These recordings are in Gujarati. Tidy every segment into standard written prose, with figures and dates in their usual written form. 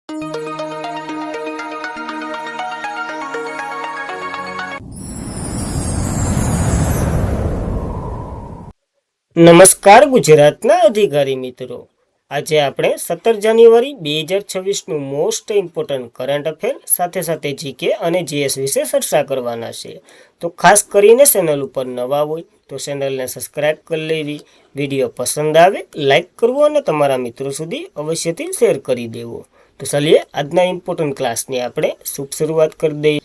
નમસ્કાર ગુજરાતના અધિકારી મિત્રો, આજે આપણે 17 જાન્યુઆરી 2026નું મોસ્ટ ઇમ્પોર્ટન્ટ કરંટ અફેર સાથે જીકે અને જીએસ વિશે ચર્ચા કરવાના છે. તો ખાસ કરીને ચેનલ ઉપર નવા હોય તો ચેનલને સબસ્ક્રાઇબ કરી લેવી, વિડીયો પસંદ આવે લાઇક કરવો અને તમારા મિત્રો સુધી અવશ્યથી શેર કરી દેવો. તો ચાલીએ આજના ઇમ્પોર્ટન્ટ ક્લાસની આપણે શુભ શરૂઆત કરી દઈએ.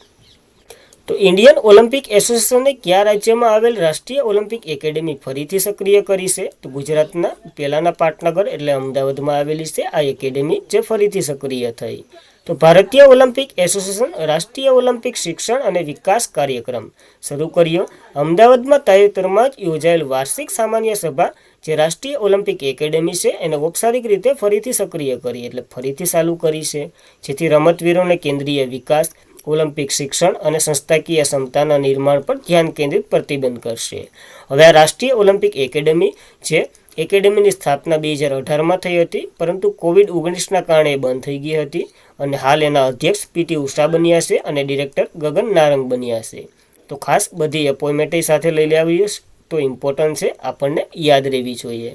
તો ઇન્ડિયન ઓલિમ્પિક એસોસિએશને કયા રાજ્યમાં આવેલ રાષ્ટ્રીય ઓલિમ્પિક એકેડેમી ફરીથી સક્રિય કરી છે? તો ગુજરાતના પહેલાના પાટનગર એટલે અમદાવાદમાં આવેલી છે આ એકેડેમી, જે ફરીથી સક્રિય થઈ. તો ભારતીય ઓલિમ્પિક એસોસિએશન રાષ્ટ્રીય ઓલિમ્પિક શિક્ષણ અને વિકાસ કાર્યક્રમ શરૂ કર્યો. અમદાવાદમાં તાજેતરમાં જ યોજાયેલ વાર્ષિક સામાન્ય સભા જે રાષ્ટ્રીય ઓલિમ્પિક એકેડેમી છે એને ઔપચારિક રીતે ફરીથી સક્રિય કરી, એટલે ફરીથી ચાલુ કરી છે, જેથી રમતવીરોને કેન્દ્રીય વિકાસ, ઓલિમ્પિક શિક્ષણ અને સંસ્થાકીય ક્ષમતાના નિર્માણ પર ધ્યાન કેન્દ્રિત પ્રતિબંધ કરશે. હવે આ રાષ્ટ્રીય ઓલિમ્પિક એકેડેમી જે એકેડેમીની સ્થાપના 2018માં થઈ હતી, પરંતુ કોવિડ-19ના કારણે બંધ થઈ ગઈ હતી અને હાલ એના અધ્યક્ષ પીટી ઉષા બન્યા છે અને ડિરેક્ટર ગગન નારંગ બન્યા છે. તો ખાસ બધી એપોઇન્ટમેન્ટ સાથે લઈ લેવી તો ઇમ્પોર્ટન્ટ છે, આપણને યાદ રહેવી જોઈએ.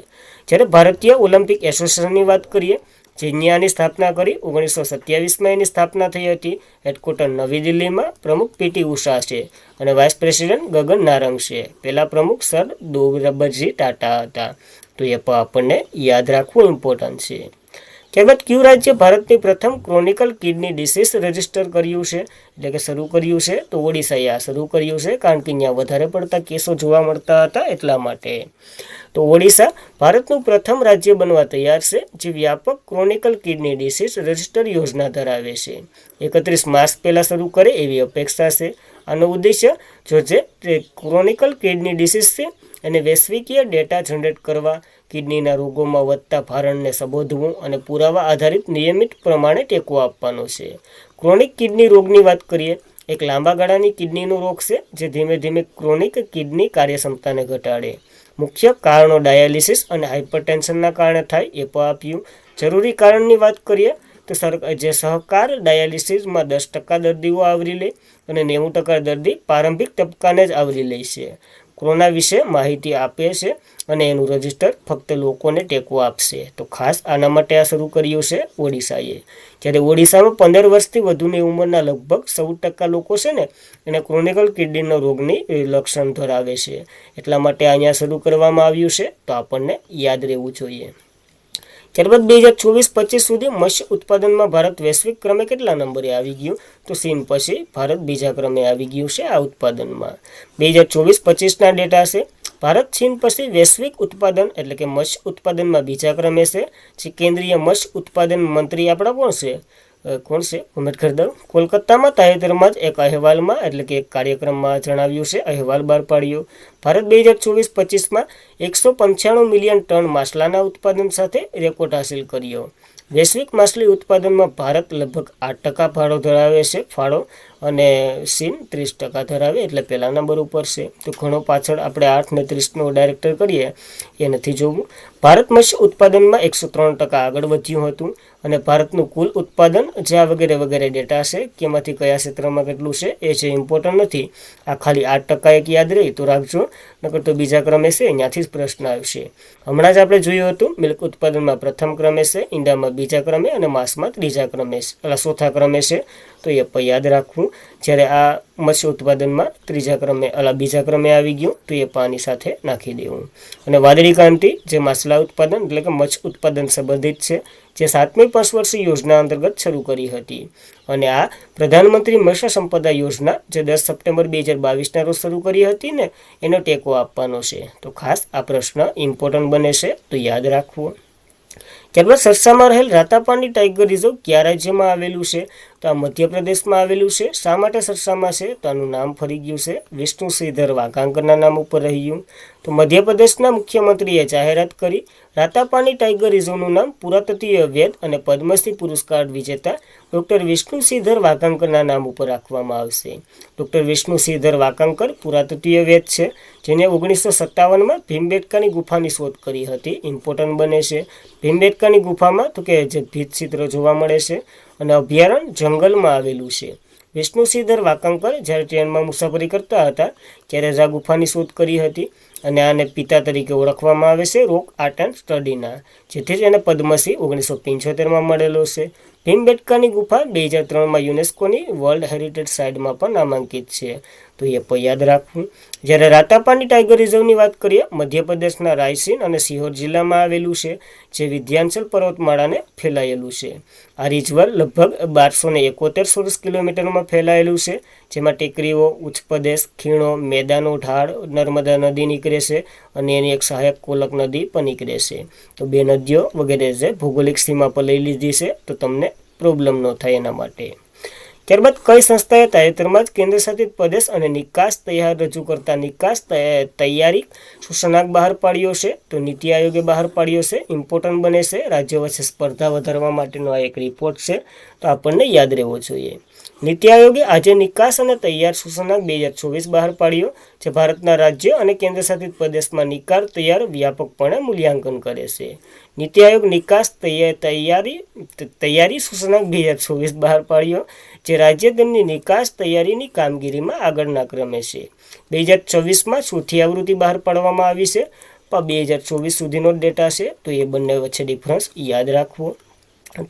જ્યારે ભારતીય ઓલિમ્પિક એસોસિએશનની વાત કરીએ, જેની સ્થાપના કરી 1927માં એની સ્થાપના થઈ હતી. હેડક્વાર્ટર નવી દિલ્હીમાં. પ્રમુખ પીટી ઉષા છે અને વાઇસ પ્રેસિડેન્ટ ગગન નારંગ છે. પહેલા પ્રમુખ સર દોરબજી ટાટા હતા. તો એ પણ આપણને યાદ રાખવું ઇમ્પોર્ટન્ટ છે. ત્યારબાદ કયું રાજ્ય ભારતની પ્રથમ ક્રોનિકલ કિડની ડિસીઝ રજીસ્ટર કર્યું છે, એટલે કે શરૂ કર્યું છે? તો ઓડિશાએ આ શરૂ કર્યું છે, કારણ કે ત્યાં વધારે પડતા કેસો જોવા મળતા હતા એટલા માટે. તો ઓડિશા ભારતનું પ્રથમ રાજ્ય બનવા તૈયાર છે જે વ્યાપક ક્રોનિકલ કિડની ડિસીઝ રજિસ્ટર યોજના ધરાવે છે. 31 માર્ચ પહેલાં શરૂ કરે એવી અપેક્ષા છે. આનો ઉદ્દેશ્ય જે ક્રોનિકલ કિડની ડિસીઝ છે એને વૈશ્વિકીય ડેટા જનરેટ કરવા, કિડનીના રોગોમાં વધતા ભારણને સંબોધવું અને પુરાવા આધારિત નિયમિત પ્રમાણે ટેકો આપવાનો છે. ક્રોનિક કિડની રોગની વાત કરીએ, એક લાંબા ગાળાની કિડનીનો રોગ છે જે ધીમે ધીમે ક્રોનિક કિડની કાર્યક્ષમતાને ઘટાડે. મુખ્ય કારણો ડાયાલિસિસ અને હાઇપરટેન્શનના કારણે થાય એ પણ આપ્યું. જરૂરી કારણની વાત કરીએ તો જે સહકાર ડાયાલિસિસમાં 10% દર્દીઓ આવરી લે અને 90% દર્દી પ્રારંભિક તબક્કાને જ આવરી લે છે. કોરોના વિશે માહિતી આપે છે અને એનું રજિસ્ટર ફક્ત લોકોને ટેકો આપશે. તો ખાસ આના માટે આ શરૂ કર્યું છે ઓડિશાએ. જ્યારે ઓડિશામાં 15 વર્ષથી વધુની ઉંમરના લગભગ 14% લોકો છે ને એને ક્રોનિકલ કિડનીના રોગની લક્ષણ ધરાવે છે, એટલા માટે અહીંયા શરૂ કરવામાં આવ્યું છે. તો આપણને યાદ રહેવું જોઈએ. ત્યારબાદ 2024-25 સુધી મત્સ્ય ઉત્પાદનમાં ભારત વૈશ્વિક ક્રમે કેટલા નંબરે આવી ગયું? તો ચીન પછી ભારત બીજા ક્રમે આવી ગયું છે આ ઉત્પાદનમાં. 2024-25ના ડેટા છે. ભારત ચીન પછી વૈશ્વિક ઉત્પાદન એટલે કે મત્સ્ય ઉત્પાદનમાં બીજા ક્રમે છે. જે કેન્દ્રીય મત્સ્ય ઉત્પાદન મંત્રી આપણા કોણ છે ઉમેદ કરી દઉં. કોલકાતામાં તાજેતરમાં જ એક અહેવાલમાં એટલે કે એક કાર્યક્રમમાં જણાવ્યું છે, અહેવાલ બહાર પાડ્યો. ભારત 2024-25માં 195 મિલિયન ટન માછલાના ઉત્પાદન સાથે રેકોર્ડ હાંસિલ કર્યો. વૈશ્વિક માછલી ઉત્પાદનમાં ભારત લગભગ 8% ફાળો ધરાવે છે અને ચીન 30% ધરાવે, એટલે પહેલા નંબર ઉપર છે. તો ઘણો પાછળ આપણે 8 ને 30નો ડાયરેક્ટર કરીએ એ નથી જોવું. ભારત મત્સ્ય ઉત્પાદનમાં 103% આગળ વધ્યું હતું અને ભારતનું કુલ ઉત્પાદન જ્યાં વગેરે વગેરે ડેટા છે કે એમાંથી કયા ક્ષેત્રમાં કેટલું છે એ છે ઇમ્પોર્ટન્ટ નથી. આ ખાલી 8% એક યાદ રહી તો રાખજો, નકર તો બીજા ક્રમે છે અહીંયાથી જ પ્રશ્ન આવશે. હમણાં જ આપણે જોયું હતું મિલ્ક ઉત્પાદનમાં પ્રથમ ક્રમે છે, ઈંડામાં બીજા ક્રમે અને માંસમાં ત્રીજા ક્રમે છે, ચોથા ક્રમે છે. તો એ પણ યાદ રાખવું. જ્યારે આ મત્સ્ય ઉત્પાદનમાં બીજા ક્રમે આવી ગયું તો એ પાણી સાથે નાખી દેવું. અને વાદળી ક્રાંતિ જે માછલા ઉત્પાદન એટલે કે મત્સ્ય ઉત્પાદન સંબંધિત છે, જે 7મી પંચવર્ષીય યોજના અંતર્ગત શરૂ કરી હતી. અને આ પ્રધાનમંત્રી મત્સ્ય સંપદા યોજના જે 10 સપ્ટેમ્બર 2022ના રોજ શરૂ કરી હતી ને એનો ટેકો આપવાનો છે. તો ખાસ આ પ્રશ્ન ઇમ્પોર્ટન્ટ બને છે, તો યાદ રાખવું. ત્યારબાદ ચર્ચામાં રહેલ રાતાપાની ટાઈગર રિઝર્વ કયા રાજ્યમાં આવેલું છે? તો આ મધ્યપ્રદેશમાં આવેલું છે. શા માટે ચર્ચામાં છે? તો આનું નામ ફરી ગયું છે, વિષ્ણુસિંહધર વાકાંકરના નામ ઉપર રહ્યું. તો મધ્યપ્રદેશના મુખ્યમંત્રીએ જાહેરાત કરી રાતાપાની ટાઈગર રિઝર્વનું નામ પુરાતત્વીયવેદ અને પદ્મશ્રી પુરસ્કાર વિજેતા ડૉક્ટર વિષ્ણુસિંહધર વાકાંકરના નામ ઉપર રાખવામાં આવશે. ડૉક્ટર વિષ્ણુસિંહધર વાકાંકર પુરાતત્વીયવેદ છે, જેને 1957માં ભીમબેટકાની ગુફાની શોધ કરી હતી. ઇમ્પોર્ટન્ટ બને છે. ભીમબેટકાની ગુફામાં તો કે જે ભીંતચિત્ર જોવા મળે છે અને અભયારણ્ય જંગલમાં આવેલું છે. વિષ્ણુસિંહ વાંકાણકર જ્યારે ટ્રેનમાં મુસાફરી કરતા હતા ત્યારે જ આ ગુફાની શોધ કરી હતી અને આને પિતા તરીકે ઓળખવામાં આવે છે રોક આર્ટ એન્ડ સ્ટડીના, જેથી જ એને પદ્મશ્રી 1975માં મળેલો છે. ભીમબેટકાની ગુફા 2003માં યુનેસ્કોની વર્લ્ડ હેરિટેજ સાઇટમાં પણ નામાંકિત છે, તો એ પણ યાદ રાખવું. જ્યારે રાતાપાની ટાઈગર રિઝર્વની વાત કરીએ, મધ્યપ્રદેશના રાયસીન અને સિહોર જિલ્લામાં આવેલું છે, જે વિંધ્યાચલ પર્વતમાળાને ફેલાયેલું છે. આ રિઝર્વ લગભગ 1271 ચોરસ કિલોમીટરમાં ફેલાયેલું છે, જેમાં ટેકરીઓ, ઉચ્ચ પ્રદેશ, ખીણો, મેદાનો, ઢાળ, નર્મદા નદી નીકળે છે અને એની એક સહાયક કોલક નદી પણ નીકળે છે. તો બે નદીઓ વગેરે છે ભૌગોલિક સીમા પર લઈ લીધી છે, તો તમને પ્રોબ્લેમ ન થાય એના માટે. ત્યારબાદ કઈ સંસ્થાએ તાજેતરમાં જ કેન્દ્ર શાસિત પ્રદેશ અને નિકાસ તૈયાર રજૂ કરતા નિકાસ તૈયારી સૂચનાંક બહાર પાડ્યો છે? તો નીતિ આયોગે બહાર પાડ્યો છે. ઇમ્પોર્ટન્ટ બને છે, રાજ્યો વચ્ચે સ્પર્ધા વધારવા માટેનો આ એક રિપોર્ટ છે, તો આપણને યાદ રહેવો જોઈએ. નીતિ આયોગે આજે નિકાસ અને તૈયાર સૂચનાંક 2024 બહાર પાડ્યો, જે ભારતના રાજ્ય અને કેન્દ્ર શાસિત પ્રદેશમાં નિકાસ તૈયાર વ્યાપકપણે મૂલ્યાંકન કરે છે. નીતિ આયોગ નિકાસ તૈયારી સૂચનાંક 2024 બહાર પાડ્યો, જે રાજ્ય તેમની નિકાસ તૈયારીની કામગીરીમાં આગળના ક્રમે છે. 2024માં ચોથી આવૃત્તિ બહાર પાડવામાં આવી છે, પણ 2024 સુધીનો ડેટા છે, તો એ બંને વચ્ચે ડિફરન્સ યાદ રાખવો.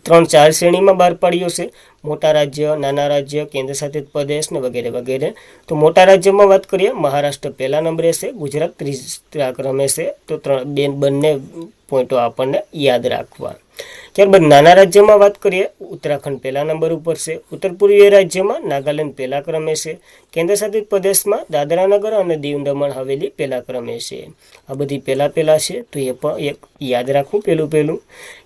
3-4 શ્રેણીમાં બહાર પાડ્યો છે: મોટા રાજ્ય, નાના રાજ્ય, કેન્દ્ર શાસિત પ્રદેશ ને વગેરે વગેરે. તો મોટા રાજ્યમાં વાત કરીએ, મહારાષ્ટ્ર પહેલા નંબરે છે, ગુજરાત ત્રીજા ક્રમે છે, તો બંને પોઈન્ટો આપણને યાદ રાખવા. ત્યારબાદ નાના રાજ્યમાં વાત કરીએ, ઉત્તરાખંડ પહેલા નંબર ઉપર છે, ઉત્તર પૂર્વીય રાજ્યમાં નાગાલેન્ડ પહેલા ક્રમે છે, કેન્દ્ર શાસિત પ્રદેશમાં દાદરાનગર અને દીવ દમણ હવેલી પહેલા ક્રમે છે. આ બધી પહેલા છે, તો એ પણ એક યાદ રાખવું પહેલું.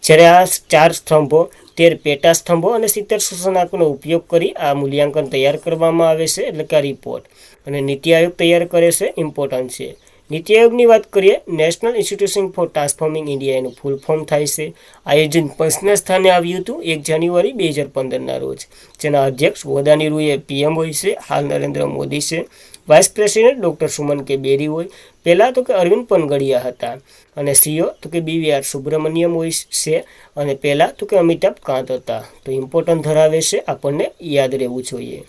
જ્યારે આ 4 સ્તંભો, 13 પેટા સ્તંભો અને 70 સૂચનાંકનો ઉપયોગ કરી આ મૂલ્યાંકન તૈયાર કરવામાં આવે છે, એટલે કે આ રિપોર્ટ, અને નીતિ આયોગ તૈયાર કરે છે, ઇમ્પોર્ટન્ટ છે. નીતિ આયોગની વાત કરીએ, national institution for transforming India એનું ફૂલ ફોર્મ થાય છે. આયોજન પંચના સ્થાને આવ્યું હતું 1 જાન્યુઆરી 2015ના રોજ, જેના અધ્યક્ષ હોદ્દાની રૂએ PM હોય છે, હાલ નરેન્દ્ર મોદી છે. વાઇસ પ્રેસિડેન્ટ ડૉક્ટર સુમન કે બેરી હોય, પહેલાં તો કે અરવિંદ પનગડિયા હતા, અને CEO તો કે BVR સુબ્રમણ્યમ હોય છે, અને પહેલાં તો કે અમિતાભ કાંત હતા. તો ઇમ્પોર્ટન્ટ ધરાવે છે, આપણને યાદ રહેવું જોઈએ.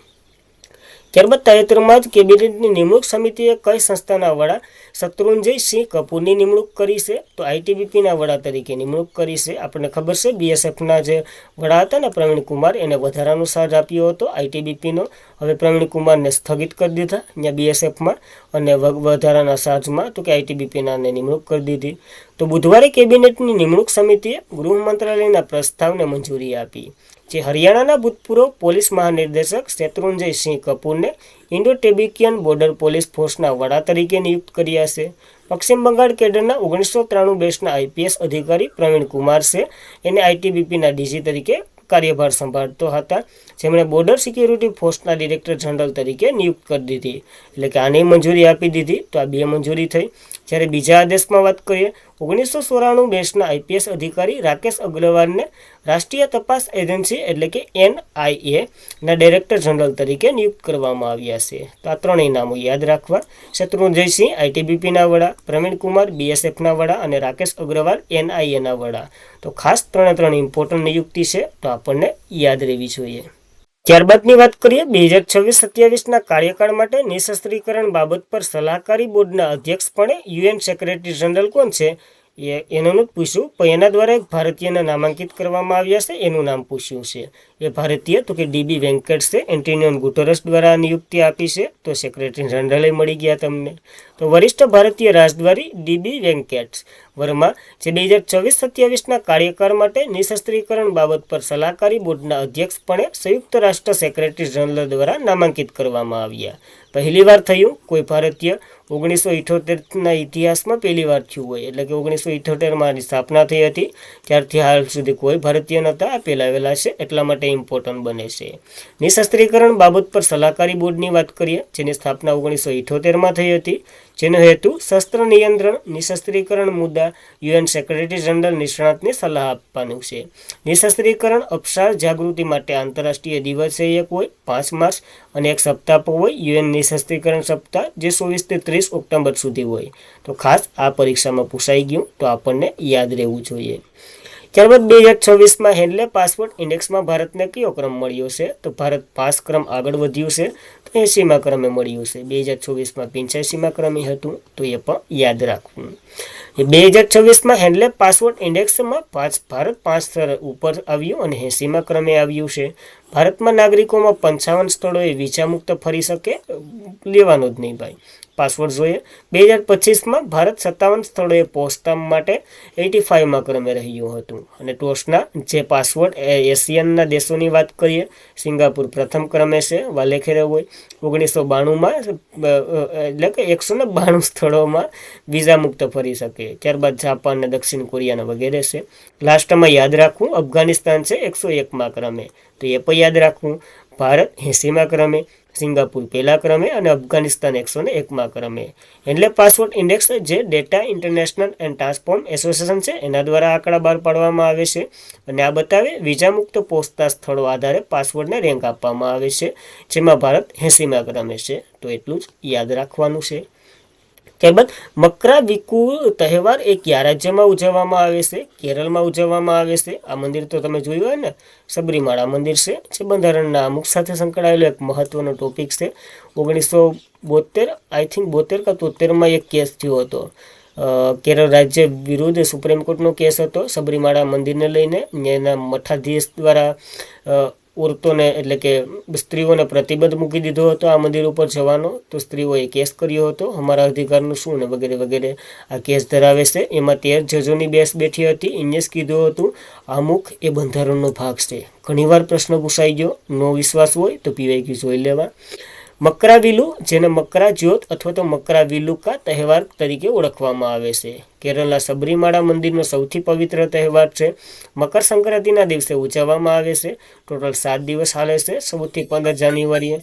ત્યારબાદ તાજેતરમાં જ કેબિનેટની નિમણૂક સમિતિએ કઈ સંસ્થાના વડા શત્રુંજયસિંહ કપૂરની નિમણૂક કરી છે? તો ITBPના વડા તરીકે નિમણૂક કરી છે. આપણને ખબર છે BSFના જે વડા હતા ને પ્રવીણ કુમાર, એને વધારાનો ચાર્જ આપ્યો હતો ITBPનો. હવે પ્રવીણ કુમારને સ્થગિત કરી દીધા અહીંયા BSFમાં, અને વધારાના ચાર્જમાં તો કે ITBPનાને નિમણૂક કરી દીધી. તો બુધવારે કેબિનેટની નિમણૂક સમિતિએ ગૃહ મંત્રાલયના પ્રસ્તાવને મંજૂરી આપી, જે હરિયાણાના ભૂતપૂર્વ પોલીસ મહાનિર્દેશક શેત્રુંજયસિંહ કપૂરને ઇન્ડો ટિબેટિયન બોર્ડર પોલીસ ફોર્સના વડા તરીકે નિયુક્ત કર્યા છે. પશ્ચિમ બંગાળ કેડરના 1993 બેચના IPS અધિકારી પ્રવીણ કુમાર છે, એને ITBPના DG તરીકે કાર્યભાર સંભાળતો હતા, જેમણે બોર્ડર સિક્યુરિટી ફોર્સના ડિરેક્ટર જનરલ તરીકે નિયુક્ત કરી દીધી, એટલે કે આને મંજૂરી આપી દીધી. તો આ 2 મંજૂરી થઈ. જ્યારે બીજા આદેશમાં વાત કરીએ, 1994 બેચના IPS અધિકારી રાકેશ અગ્રવાલને રાષ્ટ્રીય તપાસ એજન્સી એટલે કે NIA ના ડાયરેક્ટર જનરલ તરીકે નિયુક્ત કરવામાં આવ્યા છે. તો આ ત્રણેય નામો યાદ રાખવા: શત્રુંજયસિંહ ITBPના વડા, પ્રવીણ કુમાર BSFના વડા, અને રાકેશ અગ્રવાલ NIAના વડા. તો ખાસ 3 ઇમ્પોર્ટન્ટ નિયુક્તિ છે, તો આપણને યાદ રહેવી જોઈએ. ત્યારબાદની વાત કરીએ, 2026-27ના કાર્યકાળ માટે નિઃશસ્ત્રીકરણ બાબત પર સલાહકારી બોર્ડના અધ્યક્ષપણે UN સેક્રેટરી જનરલ કોણ છે? એનું નથી પૂછ્યું, પણ એના દ્વારા એક ભારતીયને નામાંકિત કરવામાં આવ્યા છે, એનું નામ પૂછ્યું છે. એ ભારતીય તો કે DB વેંકટ છે. એન્ટોનિયો ગુટેરસ દ્વારા નિયુક્તિ આપી છે, તો સેક્રેટરી જનરલે મળી ગયા તમને. તો વરિષ્ઠ ભારતીય રાજદ્વારી DB વેંકટ વર્મા, જે 2024-27ના કાર્યકાળ માટે નિઃશસ્ત્રીકરણ બાબત પર સલાહકારી બોર્ડના અધ્યક્ષપણે સંયુક્ત રાષ્ટ્ર સેક્રેટરી જનરલ દ્વારા નામાંકિત કરવામાં આવ્યા. પહેલી વાર થયું કોઈ ભારતીય, 1978ના ઇતિહાસમાં પહેલી વાર થયું હોય, એટલે કે 1978માં સ્થાપના થઈ હતી, ત્યારથી હાલ સુધી કોઈ ભારતીય નહોતા, આ પહેલા આવેલા છે, એટલા માટે ઇમ્પોર્ટન્ટ બને છે. નિઃશસ્ત્રીકરણ બાબત પર સલાહકારી બોર્ડની વાત કરીએ, જેની સ્થાપના 1978માં થઈ હતી, જેનો હેતુ શસ્ત્ર નિયંત્રણ, નિઃશસ્ત્રીકરણ મુદ્દા UN સેક્રેટરી જનરલ નિષ્ણાતને સલાહ આપવાનું છે. નિઃશસ્ત્રીકરણ અપસાર જાગૃતિ માટે આંતરરાષ્ટ્રીય દિવસે એક હોય 5 માર્ચ, અને એક સપ્તાહ પણ હોય UN નિઃશસ્ત્રીકરણ સપ્તાહ, જે 24થી 30 ઓક્ટોબર સુધી હોય. તો ખાસ આ પરીક્ષામાં પૂછાઈ ગયું, તો આપણને યાદ રહેવું જોઈએ. ત્યારબાદ 2026માં હેન્ડલે પાસવર્ડ ઇન્ડેક્સમાં ભારતને કયો ક્રમ મળ્યો છે? તો ભારત 5 ક્રમ આગળ વધ્યું છે, તો 80મા ક્રમે મળ્યું છે. 2024માં 85મા ક્રમે હતું, તો એ પણ યાદ રાખવું. 2026માં હેન્ડલે પાસવર્ડ ઇન્ડેક્સમાં ભારત 5 સ્તર ઉપર આવ્યું અને 80મા ક્રમે આવ્યું છે. ભારતમાં નાગરિકોમાં 55 સ્થળોએ વિઝા મુક્ત ફરી શકે, લેવાનું જ નહીં ભાઈ, પાસવર્ડ જોઈએ. 2025માં ભારત 57 સ્થળોએ પહોંચવા માટે 85મા ક્રમે રહ્યું હતું. અને ટોચના જે પાસવર્ડ એશિયનના દેશોની વાત કરીએ, સિંગાપુર પ્રથમ ક્રમે છે, વાલેખેરે હોય. 1992માં એટલે કે 192 સ્થળોમાં વિઝા મુક્ત ફરી શકે. ત્યારબાદ જાપાન અને દક્ષિણ કોરિયાના વગેરે છે. લાસ્ટમાં યાદ રાખવું, અફઘાનિસ્તાન છે 101મા ક્રમે, તો એ પણ યાદ રાખવું. ભારત 80મા ક્રમે, સિંગાપુર પહેલા ક્રમે અને અફઘાનિસ્તાન 101મા ક્રમે. એટલે પાસવર્ડ ઇન્ડેક્સ જે data international and transform association છે એના દ્વારા આંકડા બહાર પાડવામાં આવે છે. અને આ બતાવે વિઝા મુક્ત પહોંચતા સ્થળો આધારે પાસવર્ડને રેન્ક આપવામાં આવે છે, જેમાં ભારત 80મા ક્રમે છે. તો એટલું જ યાદ રાખવાનું છે. ત્યારબાદ મકરાવિકુ તહેવાર એ કયા રાજ્યમાં ઉજવવામાં આવે છે? કેરળમાં ઉજવવામાં આવે છે. આ મંદિર તો તમે જોયું હોય ને, સબરીમાળા મંદિર છે, જે બંધારણના અમુક સાથે સંકળાયેલો એક મહત્વનો ટોપિક છે. 1972 આઈ થિંક 72 કે 73માં એક કેસ થયો હતો. કેરળ રાજ્ય વિરુદ્ધ સુપ્રીમ કોર્ટનો કેસ હતો સબરીમાળા મંદિરને લઈને. એના મઠાધીશ દ્વારા ઓરતોને એટલે કે સ્ત્રીઓને પ્રતિબંધ મૂકી દીધો હતો આ મંદિર ઉપર જવાનો. તો સ્ત્રીઓએ કેસ કર્યો હતો, અમારા અધિકારનું શું ને વગેરે વગેરે આ કેસ ધરાવે છે. એમાં 13 જજોની બેસ બેઠી હતી. એને જ કીધું હતું અમુક એ બંધારણનો ભાગ છે. ઘણીવાર પ્રશ્ન પૂછાઈ ગયો, નો વિશ્વાસ હોય તો પીવાય જોઈ લેવા. મકરાવિલુ, જેને મકરા જ્યોત અથવા તો મકરાવિલુકા તહેવાર તરીકે ઓળખવામાં આવે છે, કેરળના સબરીમાળા મંદિરનો સૌથી પવિત્ર તહેવાર છે. મકર સંક્રાંતિના દિવસે ઉજવવામાં આવે છે. ટોટલ 7 દિવસ ચાલે છે, 14થી 15 જાન્યુઆરીએ.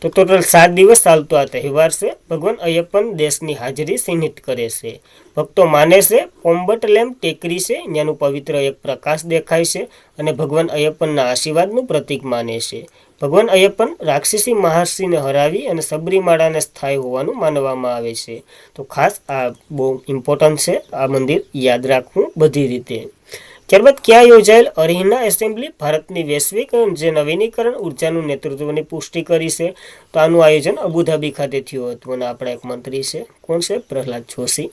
તો ટોટલ 7 દિવસ ચાલતો આ તહેવાર છે. ભગવાન અયપ્પન દેશની હાજરી ચિહ્નિત કરે છે. ભક્તો માને છે પોમ્બટલેમ ટેકરી છે, ત્યાંનું પવિત્ર એક પ્રકાશ દેખાય છે અને ભગવાન અયપ્પનના આશીર્વાદનું પ્રતીક માને છે. ભગવાન અયપ્પન રાક્ષસી મહર્ષિને હરાવી અને સબરીમાળાને સ્થાયી હોવાનું માનવામાં આવે છે. તો ખાસ આ બહુ ઇમ્પોર્ટન્ટ છે, આ મંદિર યાદ રાખવું બધી રીતે. ત્યારબાદ ક્યાં યોજાયેલ અરીહના એસેમ્બલી ભારતની વૈશ્વિક જે નવીનીકરણ ઉર્જાનું નેતૃત્વની પુષ્ટિ કરી છે? તો આનું આયોજન અબુધાબી ખાતે થયું હતું અને આપણા એક મંત્રી છે, કોણ છે? પ્રહલાદ જોશી.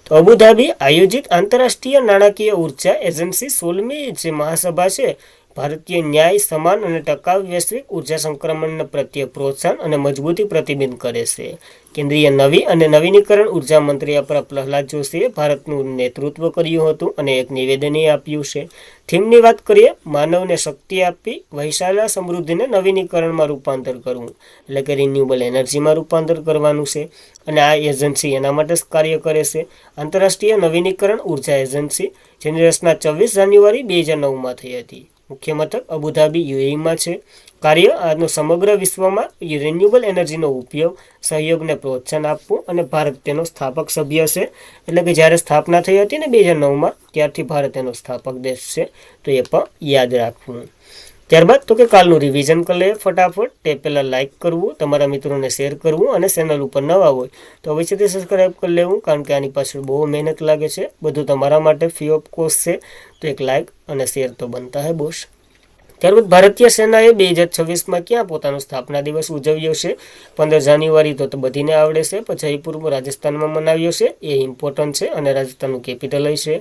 તો અબુધાબી આયોજિત આંતરરાષ્ટ્રીય નાણાકીય ઉર્જા એજન્સી 16મી જે મહાસભા છે, ભારતીય ન્યાય, સમાન અને ટકાઉ વૈશ્વિક ઉર્જા સંક્રમણ પ્રત્યે પ્રોત્સાહન અને મજબૂતી પ્રતિબિંબ કરે છે. કેન્દ્રીય નવી અને નવીનીકરણ ઉર્જા મંત્રી આપણા પ્રહલાદ જોશીએ ભારતનું નેતૃત્વ કર્યું હતું અને એક નિવેદન આપ્યું છે. થીમની વાત કરીએ, માનવને શક્તિ આપી વૈશાલા સમૃદ્ધિને નવીનીકરણમાં રૂપાંતર કરવું, એટલે કે રિન્યુએબલ એનર્જીમાં રૂપાંતર કરવાનું છે. અને આ એજન્સી એના માટે જ કાર્ય કરે છે. આંતરરાષ્ટ્રીય નવીનીકરણ ઉર્જા એજન્સી જેની રચના 24 જાન્યુઆરી 2009માં થઈ હતી. મુખ્ય મથક અબુધાબી યુએઈમાં છે. કાર્ય આજનો સમગ્ર વિશ્વમાં રિન્યુએબલ એનર્જીનો ઉપયોગ, સહયોગને પ્રોત્સાહન આપવું અને ભારત તેનો સ્થાપક સભ્ય છે. એટલે કે જ્યારે સ્થાપના થઈ હતી ને 2009માં, ત્યારથી ભારત એનો સ્થાપક દેશ છે. તો એ પણ યાદ રાખવું. ત્યારબાદ તો કે કાલનું રિવિઝન કરી લઈએ ફટાફટ. તે પહેલાં લાઇક કરવું, તમારા મિત્રોને શેર કરવું અને ચેનલ ઉપર નવા હોય તો અવશ્યથી સબસ્ક્રાઈબ કરી લેવું, કારણ કે આની પાછળ બહુ મહેનત લાગે છે. બધું તમારા માટે ફ્રી ઓફ કોસ્ટ છે. તો એક લાઇક અને શેર તો બનતા હે બોસ. ત્યારબાદ ભારતીય સેનાએ 2026માં ક્યાં પોતાનો સ્થાપના દિવસ ઉજવ્યો છે? 15 જાન્યુઆરી તો બધીને આવડે છે, પણ જયપુર રાજસ્થાનમાં મનાવ્યો છે, એ ઇમ્પોર્ટન્ટ છે અને રાજસ્થાનનું કેપિટલ છે.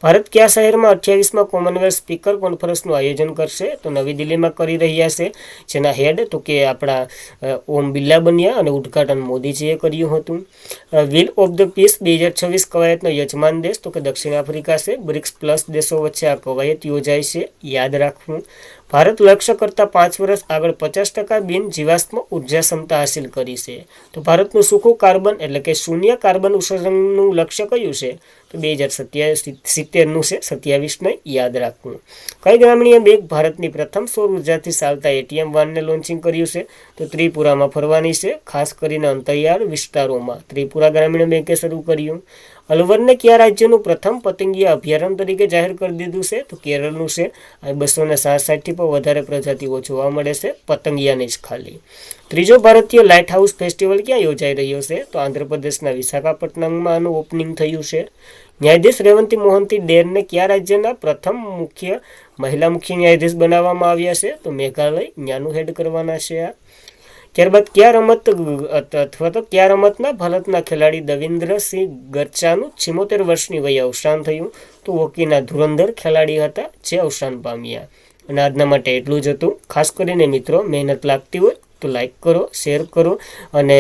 ભારત કયા શહેરમાં 28માં કોમનવેલ્થ સ્પીકર કોન્ફરન્સનું આયોજન કરશે? તો નવી દિલ્હીમાં કરી રહ્યા છે. જેના હેડ તો કે આપણા ઓમ બિરલા બન્યા અને ઉદ્ઘાટન મોદીજીએ કર્યું હતું. વ્હીલ ઓફ ધ પીસ 2026 કવાયતનો યજમાન દેશ તો કે દક્ષિણ આફ્રિકા છે. બ્રિક્સ પ્લસ દેશો વચ્ચે આ કવાયત યોજાય છે, યાદ રાખવું. ભારત લક્ષ્ય કરતાં 5 વર્ષ આગળ 50% બિન જીવાશ્મ ઉર્જા ક્ષમતા હાંસિલ કરી છે. તો ભારતનું સૂકું કાર્બન એટલે કે શૂન્ય કાર્બન ઉત્સર્જનનું લક્ષ્ય કયું છે? તો 2070નું છે, 27ને યાદ રાખવું. કઈ ગ્રામીણ બેંક ભારતની પ્રથમ સૌર ઉર્જાથી ચાલતા એટીએમ વાનને લોન્ચિંગ કર્યું છે? તો ત્રિપુરામાં ફરવાની છે, ખાસ કરીને અંતરિયાળ વિસ્તારોમાં ત્રિપુરા ગ્રામીણ બેંકે શરૂ કર્યું. અલવરને કયા રાજ્યનું પ્રથમ પતંગિયા અભયારણ્ય તરીકે જાહેર કરી દીધું છે? તો કેરળનું છે. આ 267થી પણ વધારે પ્રજાતિઓ જોવા મળે છે, પતંગિયાની જ ખાલી. ત્રીજો ભારતીય લાઇટ હાઉસ ફેસ્ટિવલ ક્યાં યોજાઈ રહ્યો છે? તો આંધ્રપ્રદેશના વિશાખાપટ્ટનમમાં આનું ઓપનિંગ થયું છે. ન્યાયાધીશ રેવંતી મોહંતી ડેરને કયા રાજ્યના પ્રથમ મહિલા મુખ્ય ન્યાયાધીશ બનાવવામાં આવ્યા છે? તો મેઘાલય, ન્યાનું હેડ કરવાના છે આ. ત્યારબાદ કયા રમતના ભારતના ખેલાડી દવિન્દ્રસિંહ ગરચાનું 76 વર્ષની વયે અવસાન થયું? તો હોકીના ધુરંધર ખેલાડી હતા જે અવસાન પામ્યા. અને આજના માટે એટલું જ હતું. ખાસ કરીને મિત્રો, મહેનત લાગતી હોય તો લાઈક કરો, શેર કરો અને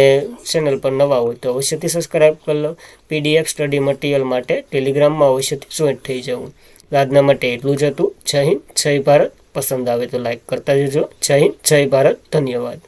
ચેનલ પર નવા હોય તો અવશ્યથી સબસ્ક્રાઈબ કરી લો. PDF સ્ટડી મટીરિયલ માટે ટેલિગ્રામમાં અવશ્યથી જોઈન્ટ થઈ જવું. આજના માટે એટલું જ હતું. જય હિન્દ, જય ભારત. પસંદ આવે તો લાઈક કરતા જજો. જય હિન્દ, જય ભારત. ધન્યવાદ.